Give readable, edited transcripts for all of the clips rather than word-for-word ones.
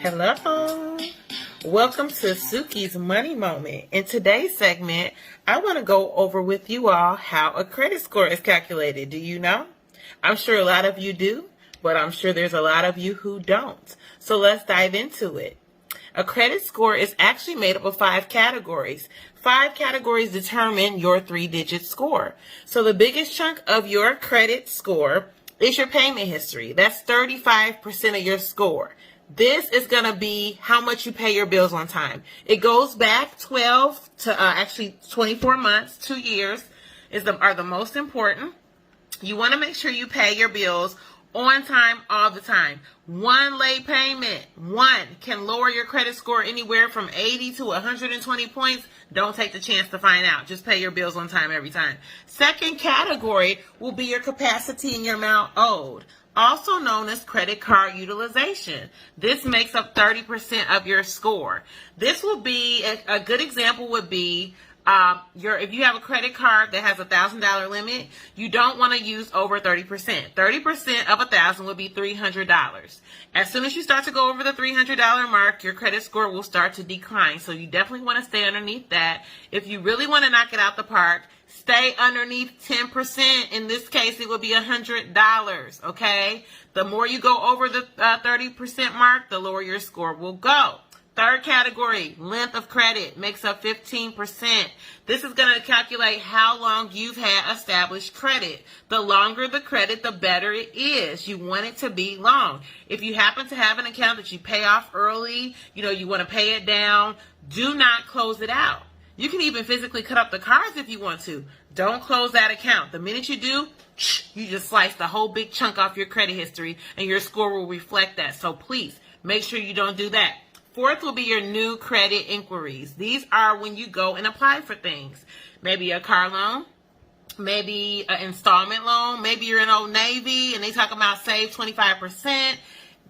Hello. Welcome to Suki's Money Moment. In today's segment, I want to go over with you all how a credit score is calculated. Do you know? I'm sure a lot of you do, but I'm sure there's a lot of you who don't. So let's dive into it. A credit score is actually made up of 5 categories. 5 categories determine your 3-digit score. So the biggest chunk of your credit score is your payment history. That's 35% of your score. This is going to be how much you pay your bills on time. It goes back 12 to actually 24 months, 2 years are the most important. You want to make sure you pay your bills on time all the time. One late payment, can lower your credit score anywhere from 80 to 120 points. Don't take the chance to find out. Just pay your bills on time every time. Second category will be your capacity and your amount owed, also known as credit card utilization. This makes up 30% of your score. This will be, a good example would be, if you have a credit card that has a $1,000 limit, you don't want to use over 30%. 30% of $1,000 would be $300. As soon as you start to go over the $300 mark, your credit score will start to decline. So you definitely want to stay underneath that. If you really want to knock it out the park, stay underneath 10%. In this case, it would be $100. Okay. The more you go over the 30% mark, the lower your score will go. Third category, length of credit, makes up 15%. This is going to calculate how long you've had established credit. The longer the credit, the better it is. You want it to be long. If you happen to have an account that you pay off early, you want to pay it down, do not close it out. You can even physically cut up the cards if you want to. Don't close that account. The minute you do, you just slice the whole big chunk off your credit history, and your score will reflect that. So please, make sure you don't do that. Fourth will be your new credit inquiries. These are when you go and apply for things. Maybe a car loan, maybe an installment loan, maybe you're in Old Navy and they talk about save 25%.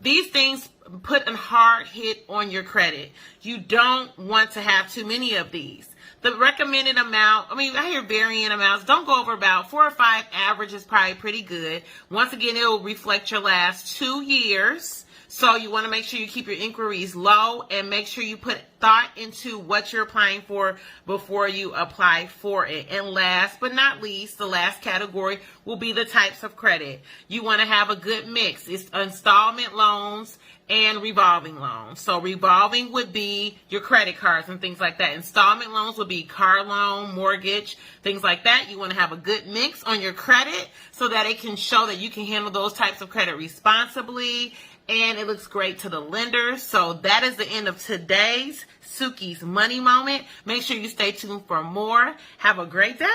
These things put a hard hit on your credit. You don't want to have too many of these. The recommended amount, I hear varying amounts. Don't go over about 4 or 5. Average is probably pretty good. Once again, it will reflect your last 2 years. So you want to make sure you keep your inquiries low and make sure you put thought into what you're applying for before you apply for it. And last but not least, the last category will be the types of credit. You want to have a good mix. It's installment loans and revolving loans. So revolving would be your credit cards and things like that. Installment loans would be car loan, mortgage, things like that. You want to have a good mix on your credit so that it can show that you can handle those types of credit responsibly. And it looks great to the lenders. So that is the end of today's Suki's Money Moment. Make sure you stay tuned for more. Have a great day.